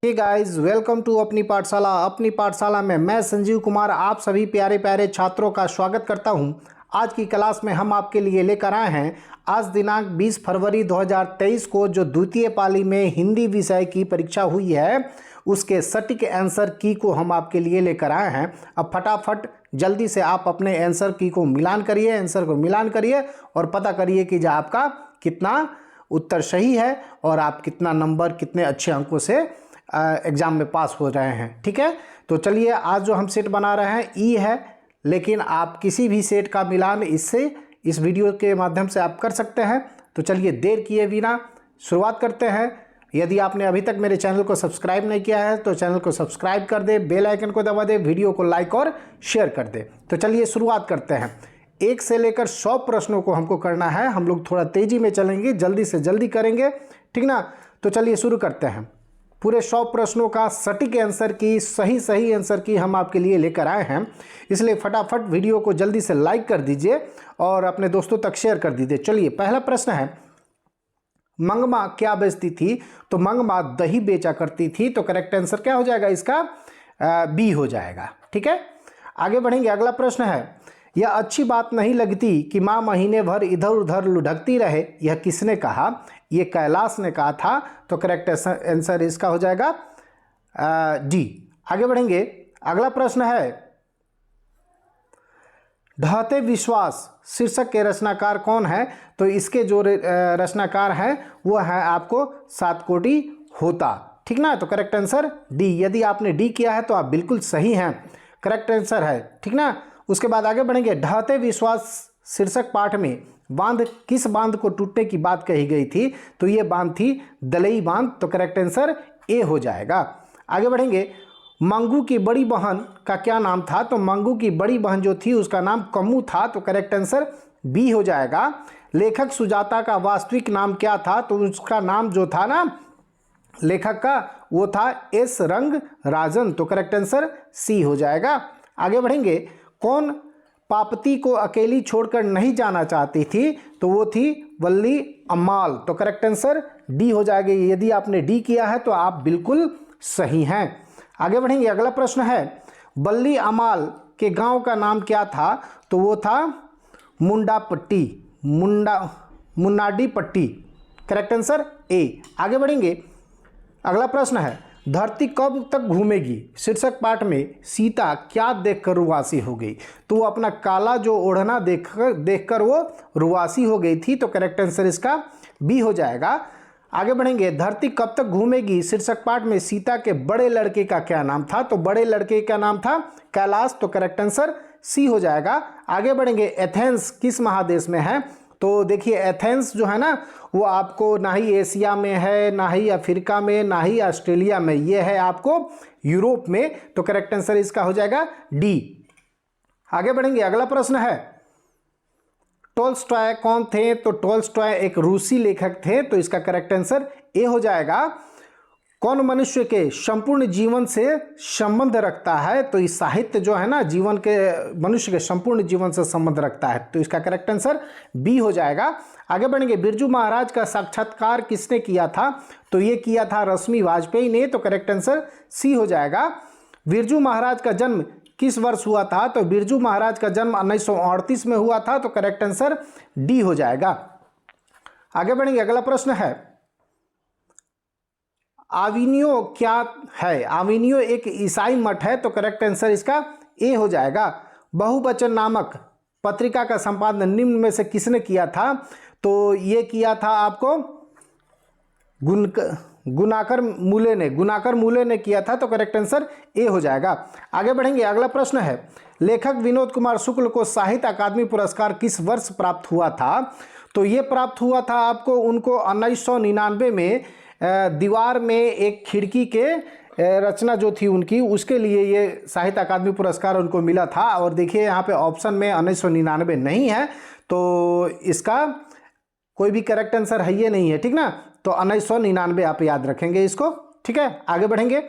Hey guys, welcome to अपनी पाठशाला में मैं संजीव कुमार आप सभी प्यारे प्यारे छात्रों का स्वागत करता हूं। आज की क्लास में हम आपके लिए लेकर आए हैं आज दिनांक 20 फरवरी 2023 को जो द्वितीय पाली में हिंदी विषय की परीक्षा हुई है उसके सटीक आंसर की को हम आपके लिए लेकर आए हैं। अब फटाफट जल्दी से आप अपने आंसर की को मिलान करिए, आंसर को मिलान करिए और पता करिए कि जो आपका कितना उत्तर सही है और आप कितना नंबर कितने अच्छे अंकों से एग्ज़ाम में पास हो रहे हैं। ठीक है, तो चलिए आज जो हम सेट बना रहे हैं ई है, लेकिन आप किसी भी सेट का मिलान इस वीडियो के माध्यम से आप कर सकते हैं। तो चलिए देर किए बिना शुरुआत करते हैं। यदि आपने अभी तक मेरे चैनल को सब्सक्राइब नहीं किया है तो चैनल को सब्सक्राइब कर दे, बेल आइकन को दबा दे, वीडियो को लाइक और शेयर कर दे। तो चलिए शुरुआत करते हैं। 1 से लेकर 100 प्रश्नों को हमको करना है। हम लोग थोड़ा तेज़ी में चलेंगे, जल्दी से जल्दी करेंगे, ठीक ना। तो चलिए शुरू करते हैं। पूरे 100 प्रश्नों का सटीक आंसर की सही आंसर की हम आपके लिए लेकर आए हैं, इसलिए फटाफट वीडियो को जल्दी से लाइक कर दीजिए और अपने दोस्तों तक शेयर कर दीजिए। चलिए पहला प्रश्न है, मंगमा क्या बेचती थी? तो मंगमा दही बेचा करती थी। तो करेक्ट आंसर क्या हो जाएगा इसका? बी हो जाएगा। ठीक है, आगे बढ़ेंगे। अगला प्रश्न है, यह अच्छी बात नहीं लगती कि माँ महीने भर इधर उधर लुढ़कती रहे, यह किसने कहा? ये कैलाश ने कहा था। तो करेक्ट आंसर इसका हो जाएगा डी। आगे बढ़ेंगे। अगला प्रश्न है, ढहते विश्वास शीर्षक के रचनाकार कौन है? तो इसके जो रचनाकार हैं वो है आपको सातकोटी होता। ठीक ना, तो करेक्ट आंसर डी। यदि आपने डी किया है तो आप बिल्कुल सही हैं, करेक्ट आंसर है। ठीक ना, उसके बाद आगे बढ़ेंगे। ढहते विश्वास शीर्षक पाठ में किस बांध को टूटने की बात कही गई थी? तो ये बांध थी दलई बांध। तो करेक्ट आंसर ए हो जाएगा। आगे बढ़ेंगे। मंगू की बड़ी बहन का क्या नाम था? तो मंगू की बड़ी बहन जो थी उसका नाम कम्मू था। तो करेक्ट आंसर बी हो जाएगा। लेखक सुजाता का वास्तविक नाम क्या था? तो उसका नाम जो था ना लेखक का वो था एस रंग राजन। तो करेक्ट आंसर सी हो जाएगा। आगे बढ़ेंगे। कौन पापती को अकेली छोड़कर नहीं जाना चाहती थी? तो वो थी वल्ली अम्माल। तो करेक्ट आंसर डी हो जाएगा। यदि आपने डी किया है तो आप बिल्कुल सही हैं। आगे बढ़ेंगे। अगला प्रश्न है, वल्ली अम्माल के गांव का नाम क्या था? तो वो था मुन्नाडी पट्टी। Correct answer A. आगे बढ़ेंगे। अगला प्रश्न है, धरती कब तक घूमेगी शीर्षक पाठ में सीता क्या देखकर रुआसी हो गई? तो वो अपना काला जो ओढ़ना देखकर वो रुआसी हो गई थी। तो करेक्ट आंसर इसका बी हो जाएगा। आगे बढ़ेंगे। धरती कब तक घूमेगी शीर्षक पाठ में सीता के बड़े लड़के का क्या नाम था? तो बड़े लड़के का नाम था कैलाश। तो करेक्ट आंसर सी हो जाएगा। आगे बढ़ेंगे। एथेंस किस महादेश में है? तो देखिए एथेंस जो है ना वो आपको ना ही एशिया में है, ना ही अफ्रीका में, ना ही ऑस्ट्रेलिया में, ये है आपको यूरोप में। तो करेक्ट आंसर इसका हो जाएगा डी। आगे बढ़ेंगे। अगला प्रश्न है, टोल्स्टॉय कौन थे? तो टोल्स्टॉय एक रूसी लेखक थे। तो इसका करेक्ट आंसर ए हो जाएगा। कौन मनुष्य के संपूर्ण जीवन से संबंध रखता है? तो इस साहित्य जो है ना जीवन के मनुष्य के संपूर्ण जीवन से संबंध रखता है। तो इसका करेक्ट आंसर बी हो जाएगा। आगे बढ़ेंगे। बिरजू महाराज का साक्षात्कार किसने किया था? तो ये किया था रश्मि वाजपेयी ने। तो करेक्ट आंसर सी हो जाएगा। बिरजू महाराज का जन्म किस वर्ष हुआ था? तो बिरजू महाराज का जन्म 1938 में हुआ था। तो करेक्ट आंसर डी हो जाएगा। आगे बढ़ेंगे। अगला प्रश्न है, आविनियो क्या है? आविनियो एक ईसाई मठ है। तो करेक्ट आंसर इसका ए हो जाएगा। बहुवचन नामक पत्रिका का संपादन निम्न में से किसने किया था? तो ये किया था आपको गुनाकर मूले ने किया था। तो करेक्ट आंसर ए हो जाएगा। आगे बढ़ेंगे। अगला प्रश्न है, लेखक विनोद कुमार शुक्ल को साहित्य अकादमी पुरस्कार किस वर्ष प्राप्त हुआ था? तो ये प्राप्त हुआ था आपको उनको 1999 में दीवार में एक खिड़की के रचना जो थी उनकी उसके लिए ये साहित्य अकादमी पुरस्कार उनको मिला था। और देखिए यहाँ पे ऑप्शन में 1999 नहीं है, तो इसका कोई भी करेक्ट आंसर है ये नहीं है। ठीक ना, तो 1999 आप याद रखेंगे इसको। ठीक है, आगे बढ़ेंगे।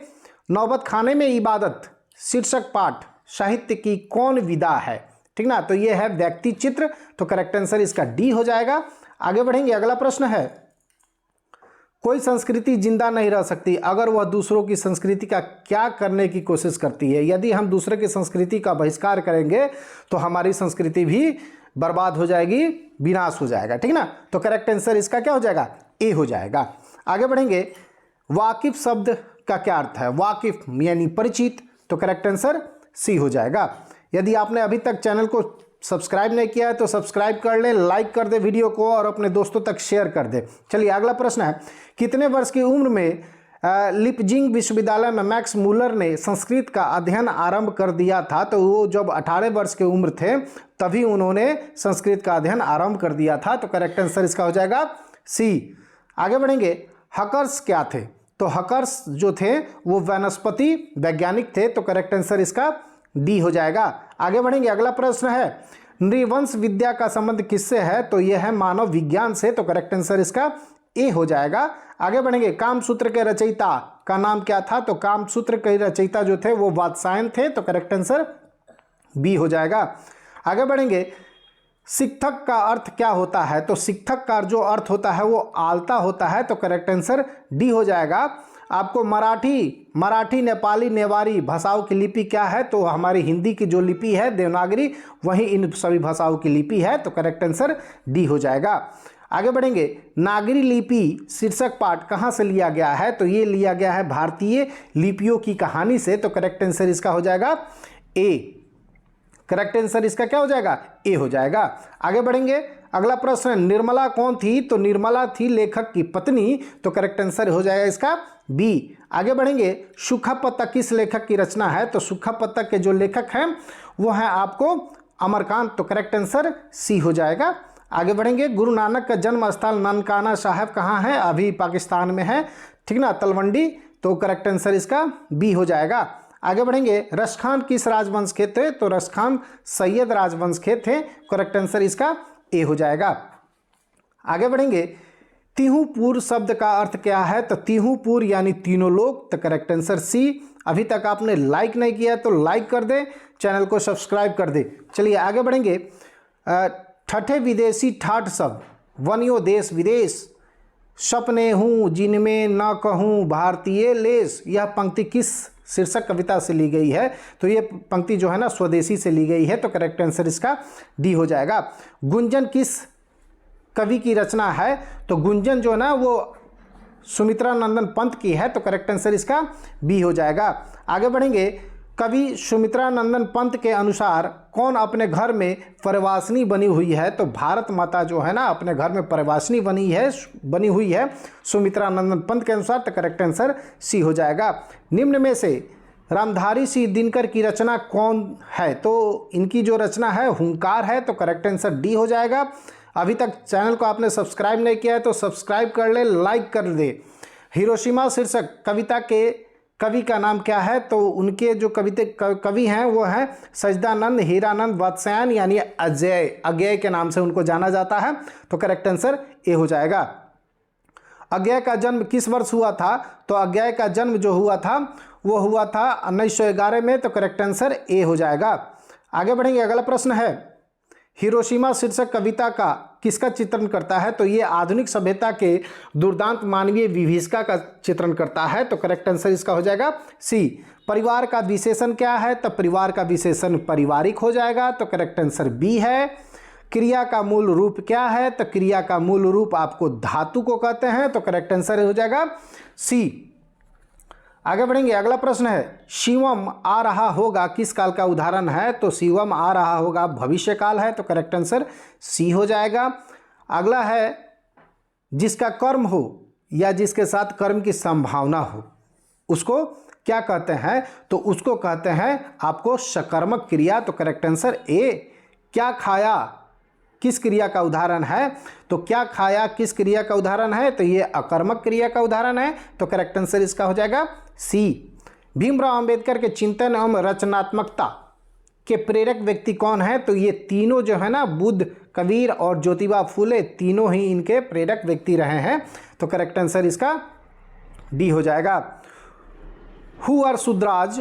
नौबत खाने में इबादत शीर्षक पाठ साहित्य की कौन विधा है? ठीक ना, तो ये है व्यक्ति चित्र। तो करेक्ट आंसर इसका डी हो जाएगा। आगे बढ़ेंगे। अगला प्रश्न है, कोई संस्कृति जिंदा नहीं रह सकती अगर वह दूसरों की संस्कृति का क्या करने की कोशिश करती है। यदि हम दूसरे की संस्कृति का बहिष्कार करेंगे तो हमारी संस्कृति भी बर्बाद हो जाएगी, विनाश हो जाएगा, ठीक ना। तो करेक्ट आंसर इसका क्या हो जाएगा, ए हो जाएगा। आगे बढ़ेंगे, वाकिफ शब्द का क्या अर्थ है, वाकिफ यानी परिचित, तो करेक्ट आंसर सी हो जाएगा। यदि आपने अभी तक चैनल को सब्सक्राइब नहीं किया है तो सब्सक्राइब कर ले, लाइक कर दे वीडियो को और अपने दोस्तों तक शेयर कर दे। चलिए अगला प्रश्न है, कितने वर्ष की उम्र में लिपजिंग विश्वविद्यालय में मैक्स मूलर ने संस्कृत का अध्ययन आरंभ कर दिया था। तो वो जब 18 वर्ष की उम्र थे तभी उन्होंने संस्कृत का अध्ययन आरंभ कर दिया था। तो करेक्ट आंसर इसका हो जाएगा सी। आगे बढ़ेंगे, हकर्स क्या थे, तो हकर्स जो थे वो वनस्पति वैज्ञानिक थे। तो करेक्ट आंसर इसका डी हो जाएगा। आगे बढ़ेंगे, अगला प्रश्न है, नृवंश विद्या का संबंध किससे है, तो यह है मानव विज्ञान से। तो करेक्ट आंसर इसका ए हो जाएगा। आगे बढ़ेंगे, कामसूत्र के रचयिता का नाम क्या था, तो कामसूत्र के रचयिता जो थे वो वात्सायन थे। तो करेक्ट आंसर बी हो जाएगा। आगे बढ़ेंगे, शिक्षक का अर्थ क्या होता है, तो शिक्षक का जो अर्थ होता है वो आलता होता है। तो करेक्ट आंसर डी हो जाएगा। आपको मराठी नेपाली नेवारी भाषाओं की लिपि क्या है, तो हमारी हिंदी की जो लिपि है देवनागरी वही इन सभी भाषाओं की लिपि है। तो करेक्ट आंसर डी हो जाएगा। आगे बढ़ेंगे, नागरी लिपि शीर्षक पाठ कहाँ से लिया गया है, तो ये लिया गया है भारतीय लिपियों की कहानी से। तो करेक्ट आंसर इसका हो जाएगा ए। करेक्ट आंसर इसका क्या हो जाएगा, ए हो जाएगा। आगे बढ़ेंगे, अगला प्रश्न, निर्मला कौन थी, तो निर्मला थी लेखक की पत्नी। तो करेक्ट आंसर हो जाएगा इसका बी। आगे बढ़ेंगे, सूखा पत्ता किस लेखक की रचना है, तो सूखा पत्ता के जो लेखक हैं वो हैं आपको अमरकांत। तो करेक्ट आंसर सी हो जाएगा। आगे बढ़ेंगे, गुरु नानक का जन्म स्थल ननकाना साहब कहाँ है, अभी पाकिस्तान में है, ठीक ना, तलवंडी। तो करेक्ट आंसर इसका बी हो जाएगा। आगे बढ़ेंगे, रसखान किस राजवंश के थे, तो रसखान सैयद राजवंश के थे। करेक्ट आंसर इसका ए हो जाएगा। आगे बढ़ेंगे, तिहुपुर शब्द का अर्थ क्या है, तो तिहुपुर यानी तीनों लोग। तो करेक्ट आंसर सी। अभी तक आपने लाइक नहीं किया तो लाइक कर दे, चैनल को सब्सक्राइब कर दे। चलिए आगे बढ़ेंगे, ठठे विदेशी ठाठ शब्द, वनियो देश विदेश, सपने हूँ जिनमें न कहूँ भारतीय लेस, यह पंक्ति किस शीर्षक कविता से ली गई है, तो ये पंक्ति जो है ना स्वदेशी से ली गई है। तो करेक्ट आंसर इसका डी हो जाएगा। गुंजन किस कवि की रचना है, तो गुंजन जो है ना वो सुमित्रा नंदन पंत की है। तो करेक्ट आंसर इसका बी हो जाएगा। आगे बढ़ेंगे, कवि सुमित्रा नंदन पंत के अनुसार कौन अपने घर में परिवासिनी बनी हुई है, तो भारत माता जो है ना अपने घर में परिवासिनी बनी हुई है सुमित्रा नंदन पंत के अनुसार। तो करेक्ट आंसर सी हो जाएगा। निम्न में से रामधारी सिंह दिनकर की रचना कौन है, तो इनकी जो रचना है हुंकार है। तो करेक्ट आंसर डी हो जाएगा। अभी तक चैनल को आपने सब्सक्राइब नहीं किया है तो सब्सक्राइब कर ले, लाइक कर दे। हिरोशिमा शीर्षक कविता के कवि का नाम क्या है, तो उनके जो कवि हैं वो हैं सजदानंद हीरानंद वात्स्यायन यानी अज्ञेय के नाम से उनको जाना जाता है। तो करेक्ट आंसर ए हो जाएगा। अज्ञेय का जन्म किस वर्ष हुआ था, तो अज्ञेय का जन्म जो हुआ था वो हुआ था 1911 में। तो करेक्ट आंसर ए हो जाएगा। आगे बढ़ेंगे, अगला प्रश्न है, हिरोशिमा शीर्षक कविता का किसका चित्रण करता है, तो ये आधुनिक सभ्यता के दुर्दांत मानवीय विभीषिका का चित्रण करता है। तो करेक्ट आंसर इसका हो जाएगा सी। परिवार का विशेषण क्या है, तो परिवार का विशेषण पारिवारिक हो जाएगा। तो करेक्ट आंसर बी है। क्रिया का मूल रूप क्या है, तो क्रिया का मूल रूप आपको धातु को कहते हैं। तो करेक्ट आंसर हो जाएगा सी। आगे बढ़ेंगे, अगला प्रश्न है, शिवम आ रहा होगा किस काल का उदाहरण है, तो शिवम आ रहा होगा भविष्य काल है। तो करेक्ट आंसर सी हो जाएगा। अगला है, जिसका कर्म हो या जिसके साथ कर्म की संभावना हो उसको क्या कहते हैं, तो उसको कहते हैं आपको सकर्मक क्रिया। तो करेक्ट आंसर ए। क्या खाया किस क्रिया का उदाहरण है, तो क्या खाया किस क्रिया का उदाहरण है, तो ये अकर्मक क्रिया का उदाहरण है। तो करेक्ट आंसर इसका हो जाएगा सी। भीमराव अंबेडकर के चिंतन एवं रचनात्मकता के प्रेरक व्यक्ति कौन है, तो ये तीनों जो है ना बुद्ध, कबीर और ज्योतिबा फूले तीनों ही इनके प्रेरक व्यक्ति रहे हैं। तो करेक्ट आंसर इसका डी हो जाएगा। हु आर सुद्राज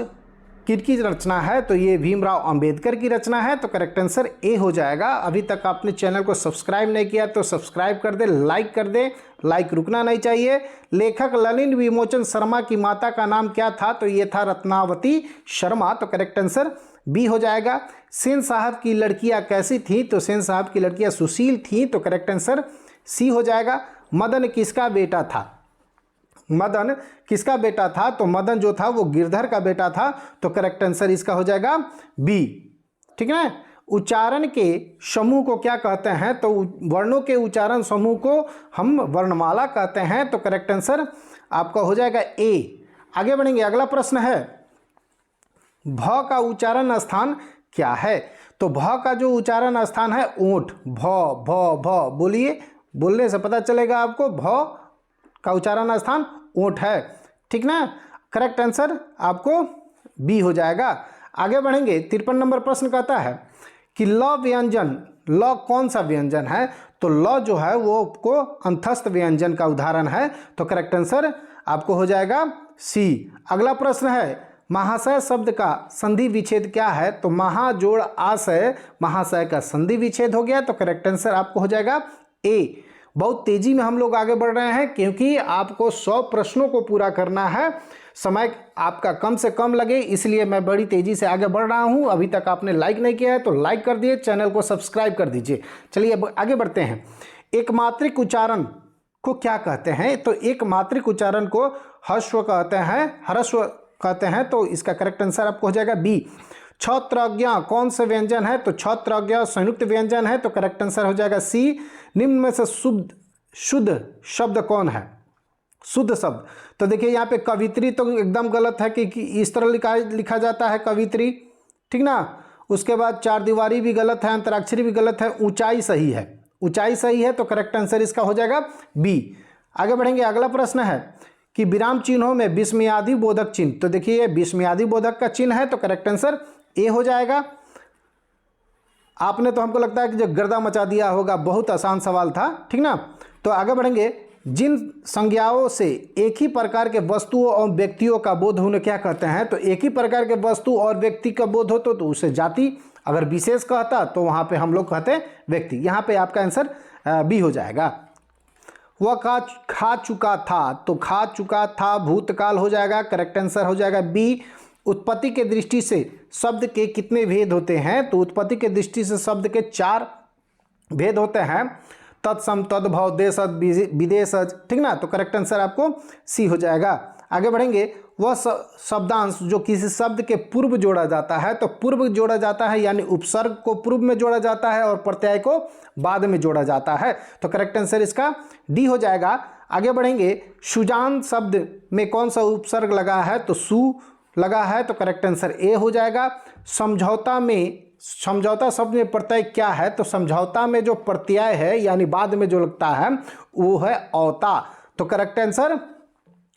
किसकी रचना है, तो ये भीमराव अंबेडकर की रचना है, तो करेक्ट आंसर ए हो जाएगा। अभी तक आपने चैनल को सब्सक्राइब नहीं किया तो सब्सक्राइब कर दे, लाइक कर दे, लाइक रुकना नहीं चाहिए। लेखक ललित विमोचन शर्मा की माता का नाम क्या था, तो ये था रत्नावती शर्मा, तो करेक्ट आंसर बी हो जाएगा। सेन साहब की लड़कियां कैसी थी, तो सेन साहब की लड़कियां सुशील थी, तो करेक्ट आंसर सी हो जाएगा। मदन किसका बेटा था, मदन किसका बेटा था, तो मदन जो था वो गिरधर का बेटा था, तो करेक्ट आंसर इसका हो जाएगा बी। ठीक है। उच्चारण के समूह को क्या कहते हैं, तो वर्णों के उच्चारण समूह को हम वर्णमाला कहते हैं, तो करेक्ट आंसर आपका हो जाएगा ए। आगे बढ़ेंगे, अगला प्रश्न है भ का उच्चारण स्थान क्या है, तो भ का जो उच्चारण स्थान है ओंठ, भ भ भ, बोलिए, बोलने से पता चलेगा आपको, भ का उच्चारण स्थान ओंठ है। ठीक ना, करेक्ट आंसर आपको बी हो जाएगा। आगे बढ़ेंगे, 53 नंबर प्रश्न कहता है कि ल व्यंजन, ल कौन सा व्यंजन है, तो ल जो है वो आपको अंतस्थ व्यंजन का उदाहरण है, तो करेक्ट आंसर आपको हो जाएगा सी। अगला प्रश्न है महाशय शब्द का संधि विच्छेद क्या है, तो महा जोड़ आशय, महाशय का संधि विच्छेद हो गया, तो करेक्ट आंसर आपको हो जाएगा ए। बहुत तेजी में हम लोग आगे बढ़ रहे हैं क्योंकि आपको 100 प्रश्नों को पूरा करना है, समय आपका कम से कम लगे, इसलिए मैं बड़ी तेजी से आगे बढ़ रहा हूं। अभी तक आपने लाइक नहीं किया है तो लाइक कर दिए, चैनल को सब्सक्राइब कर दीजिए। चलिए अब आगे बढ़ते हैं। एकमात्रिक उच्चारण को क्या कहते हैं, तो एकमात्रिक उच्चारण को ह्रस्व कहते हैं, ह्रस्व कहते हैं, तो इसका करेक्ट आंसर आपको हो जाएगा बी। छत्रज्ञ कौन सा व्यंजन है, तो छत्रज्ञ संयुक्त व्यंजन है, तो करेक्ट आंसर हो जाएगा सी। निम्न में से शुद्ध शब्द कौन है, शुद्ध शब्द, तो देखिए यहाँ पे कवित्री तो एकदम गलत है कि इस तरह लिखा जाता है कवित्री, ठीक ना। उसके बाद चार दीवारी भी गलत है, अंतराक्षरी भी गलत है, ऊंचाई सही है, ऊंचाई सही है, तो करेक्ट आंसर इसका हो जाएगा बी। आगे बढ़ेंगे, अगला प्रश्न है कि विराम चिन्हों में विस्मयादि बोधक चिन्ह, तो देखिए विस्मयादि बोधक का चिन्ह है, तो करेक्ट आंसर ए हो जाएगा। आपने तो हमको लगता है कि जो गर्दा मचा दिया होगा, बहुत आसान सवाल था, ठीक ना। तो आगे बढ़ेंगे, जिन संज्ञाओं से एक ही प्रकार के वस्तुओं और व्यक्तियों का बोध होने क्या कहते हैं, तो एक ही प्रकार के वस्तु और व्यक्ति का बोध हो तो उसे जाति, अगर विशेष कहता तो वहाँ पे हम लोग कहते हैं व्यक्ति। यहाँ पे आपका आंसर बी हो जाएगा। वह खा चुका था, तो खा चुका था भूतकाल हो जाएगा, करेक्ट आंसर हो जाएगा बी। उत्पत्ति के दृष्टि से शब्द के कितने भेद होते हैं, तो उत्पत्ति के दृष्टि से शब्द के 4 भेद होते हैं, तत्सम, तद्भव, देशज, विदेशज, ठीक ना, तो करेक्ट आंसर आपको सी हो जाएगा। आगे बढ़ेंगे, वह शब्दांश जो किसी शब्द के पूर्व जोड़ा जाता है, तो पूर्व जोड़ा जाता है यानी उपसर्ग को पूर्व में जोड़ा जाता है और प्रत्यय को बाद में जोड़ा जाता है, तो करेक्ट आंसर इसका डी हो जाएगा। आगे बढ़ेंगे, सुजान शब्द में कौन सा उपसर्ग लगा है, तो सु लगा है, तो करेक्ट आंसर ए हो जाएगा। समझौता में, समझौता शब्द में प्रत्यय क्या है, तो समझौता में जो प्रत्यय है यानी बाद में जो लगता है वो है औता, तो करेक्ट आंसर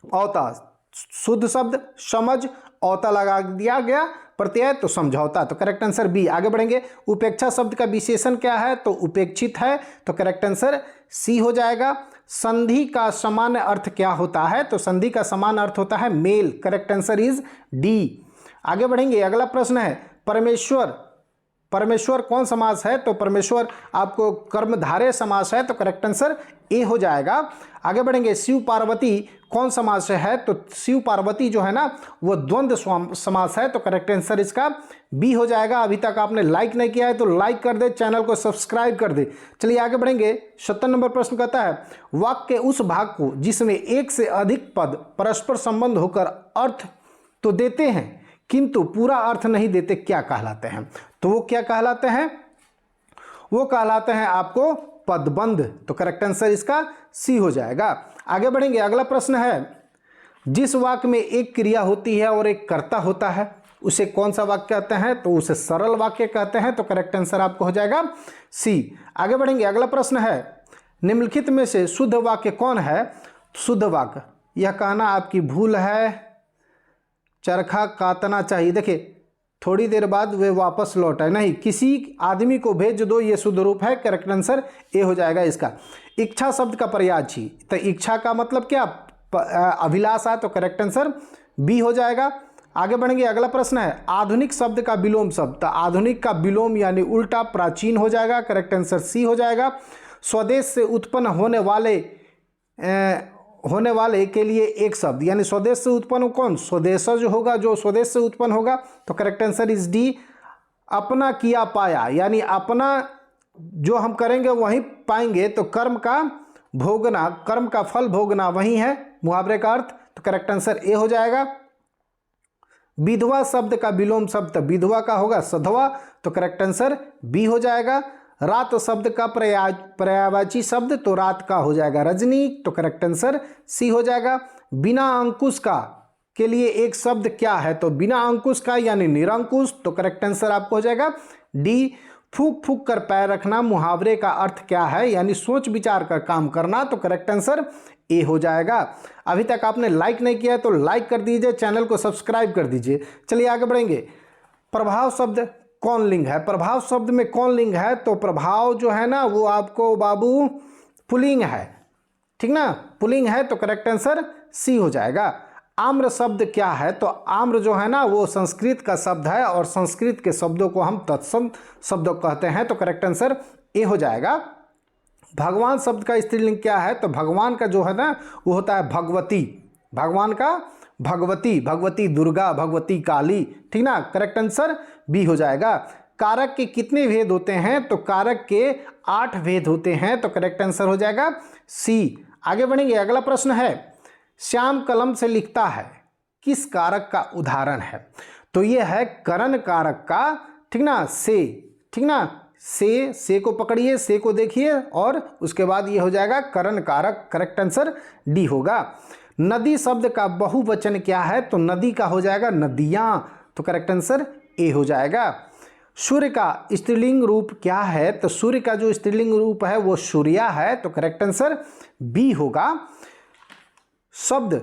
औता। शुद्ध शब्द समझ, औता लगा दिया गया प्रत्यय, तो समझौता, तो करेक्ट आंसर बी। आगे बढ़ेंगे, उपेक्षा शब्द का विशेषण क्या है, तो उपेक्षित है, तो करेक्ट आंसर सी हो जाएगा। संधि का सामान्य अर्थ क्या होता है, तो संधि का सामान्य अर्थ होता है मेल, करेक्ट आंसर इज डी। आगे बढ़ेंगे, अगला प्रश्न है परमेश्वर, परमेश्वर कौन समास है, तो परमेश्वर आपको कर्मधारय समास है, तो करेक्ट आंसर ए हो जाएगा। आगे बढ़ेंगे, शिव पार्वती कौन समास है, तो शिव पार्वती जो है ना वो द्वंद्व समास है, तो करेक्ट आंसर इसका बी हो जाएगा। अभी तक आपने लाइक नहीं किया है तो लाइक कर दे, चैनल को सब्सक्राइब कर दे। चलिए आगे बढ़ेंगे, 70 नंबर प्रश्न कहता है वाक्य के उस भाग को जिसमें एक से अधिक पद परस्पर संबंध होकर अर्थ तो देते हैं किंतु पूरा अर्थ नहीं देते, क्या कहलाते हैं, तो वो क्या कहलाते हैं, वो कहलाते हैं आपको पदबंध, तो करेक्ट आंसर इसका सी हो जाएगा। आगे बढ़ेंगे, अगला प्रश्न है जिस वाक्य में एक क्रिया होती है और एक कर्ता होता है उसे कौन सा वाक्य कहते हैं, तो उसे सरल वाक्य कहते हैं, तो करेक्ट आंसर आपको हो जाएगा सी। आगे बढ़ेंगे, अगला प्रश्न है निम्नलिखित में से शुद्ध वाक्य कौन है, शुद्ध वाक्य यह कहना आपकी भूल है, चरखा काटना चाहिए, देखिए थोड़ी देर बाद वे वापस लौट आए, नहीं किसी आदमी को भेज दो, ये शुद्ध रूप है, करेक्ट आंसर ए हो जाएगा इसका। इच्छा शब्द का पर्यायवाची, तो इच्छा का मतलब क्या, अभिलाषा, तो करेक्ट आंसर बी हो जाएगा। आगे बढ़ेंगे, अगला प्रश्न है आधुनिक शब्द का विलोम शब्द। तो आधुनिक का विलोम यानी उल्टा प्राचीन हो जाएगा, करेक्ट आंसर सी हो जाएगा। स्वदेश से उत्पन्न होने वाले के लिए एक शब्द, यानी स्वदेश से उत्पन्न कौन, स्वदेश जो होगा, जो स्वदेश से उत्पन्न होगा, तो करेक्ट आंसर इज डी। अपना किया पाया, यानी अपना जो हम करेंगे वही पाएंगे, तो कर्म का भोगना, कर्म का फल भोगना वही है मुहावरे का अर्थ, तो करेक्ट आंसर ए हो जाएगा। विधवा शब्द का विलोम शब्द, विधवा का होगा सधवा, तो करेक्ट आंसर बी हो जाएगा। रात शब्द का पर्यायवाची शब्द, तो रात का हो जाएगा रजनी, तो करेक्ट आंसर सी हो जाएगा। बिना अंकुश का के लिए एक शब्द क्या है, तो बिना अंकुश का यानी निरंकुश, तो करेक्ट आंसर आपको हो जाएगा डी। फूक फूक कर पैर रखना मुहावरे का अर्थ क्या है, यानी सोच विचार कर काम करना, तो करेक्ट आंसर ए हो जाएगा। अभी तक आपने लाइक नहीं किया है तो लाइक कर दीजिए, चैनल को सब्सक्राइब कर दीजिए। चलिए आगे बढ़ेंगे। प्रभाव शब्द कौन लिंग है, प्रभाव शब्द में कौन लिंग है, तो प्रभाव जो है ना वो आपको बाबू पुल्लिंग है, ठीक ना, पुल्लिंग है, तो करेक्ट आंसर सी हो जाएगा। आम्र शब्द क्या है, तो आम्र जो है ना वो संस्कृत का शब्द है और संस्कृत के शब्दों को हम तत्सम शब्द कहते हैं, तो करेक्ट आंसर ए हो जाएगा। भगवान शब्द का स्त्रीलिंग क्या है, तो भगवान का जो है ना वो होता है भगवती, भगवान का भगवती, भगवती दुर्गा, भगवती काली, ठीक ना, करेक्ट आंसर बी हो जाएगा। कारक के कितने भेद होते हैं, तो कारक के 8 भेद होते हैं, तो करेक्ट आंसर हो जाएगा सी। आगे बढ़ेंगे, अगला प्रश्न है श्याम कलम से लिखता है किस कारक का उदाहरण है, तो ये है करण कारक का, ठीक ना, से, ठीक ना, से को पकड़िए, से को देखिए और उसके बाद ये हो जाएगा करण कारक, करेक्ट आंसर डी होगा। नदी शब्द का बहुवचन क्या है, तो नदी का हो जाएगा नदियां, तो करेक्ट आंसर ए हो जाएगा। सूर्य का स्त्रीलिंग रूप क्या है, तो सूर्य का जो स्त्रीलिंग रूप है वो सूर्या है, तो करेक्ट आंसर बी होगा। शब्द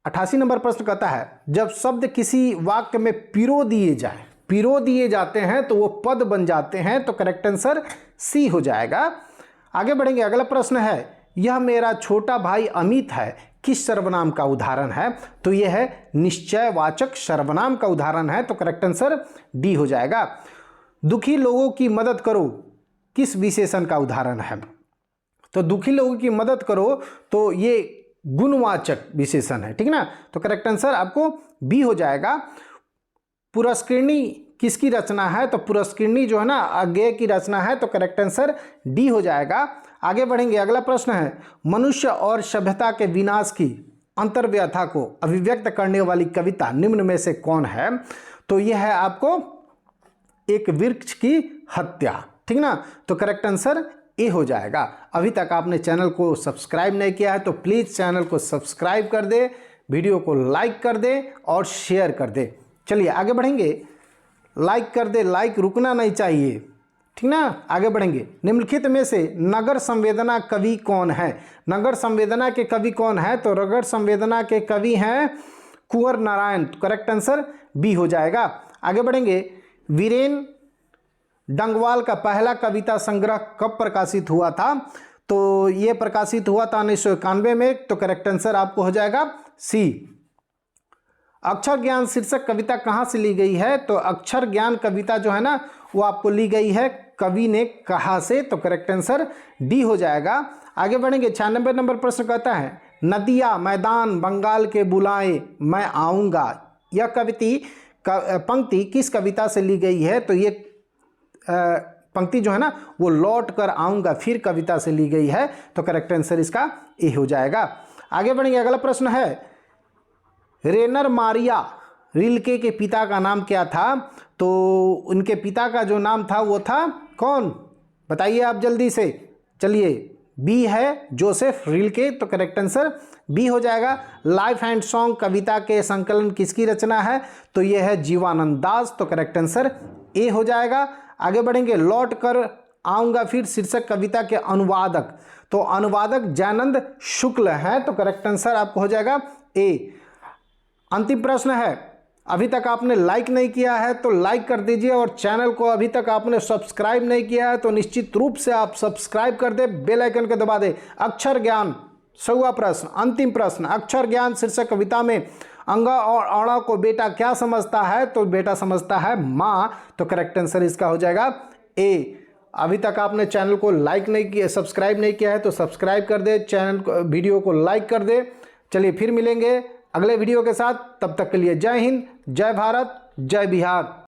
88 नंबर प्रश्न कहता है जब शब्द किसी वाक्य में पिरो दिए जाते हैं तो वो पद बन जाते हैं, तो करेक्ट आंसर सी हो जाएगा। आगे बढ़ेंगे, अगला प्रश्न है यह मेरा छोटा भाई अमित है किस सर्वनाम का उदाहरण है, तो यह है निश्चयवाचक सर्वनाम का उदाहरण है, तो करेक्ट आंसर डी हो जाएगा। दुखी लोगों की मदद करो किस विशेषण का उदाहरण है, तो दुखी लोगों की मदद करो तो ये गुणवाचक विशेषण है, ठीक ना, तो करेक्ट आंसर आपको बी हो जाएगा। पुरस्कृणी किसकी रचना है, तो पुरस्कृणी जो है ना अज्ञेय की रचना है, तो करेक्ट आंसर डी हो जाएगा। आगे बढ़ेंगे, अगला प्रश्न है मनुष्य और सभ्यता के विनाश की अंतर्व्यथा को अभिव्यक्त करने वाली कविता निम्न में से कौन है, तो यह है आपको एक वृक्ष की हत्या, ठीक ना, तो करेक्ट आंसर ए हो जाएगा। अभी तक आपने चैनल को सब्सक्राइब नहीं किया है तो प्लीज़ चैनल को सब्सक्राइब कर दे, वीडियो को लाइक कर दे और शेयर कर दे। चलिए आगे बढ़ेंगे, लाइक कर दे, लाइक रुकना नहीं चाहिए, ठीक ना। आगे बढ़ेंगे, निम्नलिखित में से नगर संवेदना कवि कौन है, नगर संवेदना के कवि कौन है, तो नगर संवेदना के कवि हैं कुंवर नारायण, करेक्ट आंसर बी हो जाएगा। आगे बढ़ेंगे, वीरेन डंगवाल का पहला कविता संग्रह कब प्रकाशित हुआ था, तो ये प्रकाशित हुआ था 1991 में, तो करेक्ट आंसर आपको हो जाएगा सी। अक्षर ज्ञान शीर्षक कविता कहाँ से ली गई है, तो अक्षर ज्ञान कविता जो है ना वो आपको ली गई है कवि ने कहा से, तो करेक्ट आंसर डी हो जाएगा। आगे बढ़ेंगे, 96 नंबर प्रश्न कहता है नदिया मैदान बंगाल के बुलाए मैं आऊँगा, यह पंक्ति किस कविता से ली गई है, तो ये पंक्ति जो है ना वो लौट कर आऊँगा फिर कविता से ली गई है, तो करेक्ट आंसर इसका ए हो जाएगा। आगे बढ़ेंगे, अगला प्रश्न है रेनर मारिया रिल्के के पिता का नाम क्या था, तो उनके पिता का जो नाम था वो था कौन, बताइए आप जल्दी से। चलिए बी है जोसेफ रिल्के, तो करेक्ट आंसर बी हो जाएगा। लाइफ एंड सॉन्ग कविता के संकलन किसकी रचना है, तो ये है जीवानंद दास, तो करेक्ट आंसर ए हो जाएगा। आगे बढ़ेंगे, लौट कर आऊँगा फिर शीर्षक कविता के अनुवादक, तो अनुवादक जयानंद शुक्ल है, तो करेक्ट आंसर आपको हो जाएगा ए। अंतिम प्रश्न है, अभी तक आपने लाइक नहीं किया है तो लाइक कर दीजिए और चैनल को अभी तक आपने सब्सक्राइब नहीं किया है तो निश्चित रूप से आप सब्सक्राइब कर दे, बेल आइकन को दबा दे। अक्षर ज्ञान 100वां प्रश्न, अंतिम प्रश्न, अक्षर ज्ञान शीर्षक कविता में अंगा और औड़ा को बेटा क्या समझता है, तो बेटा समझता है माँ। तो करेक्ट आंसर इसका हो जाएगा ए। अभी तक आपने चैनल को लाइक नहीं किया, सब्सक्राइब नहीं किया है तो सब्सक्राइब कर दे, चैनल को, वीडियो को लाइक कर दे। चलिए फिर मिलेंगे अगले वीडियो के साथ, तब तक के लिए जय हिंद, जय भारत, जय बिहार।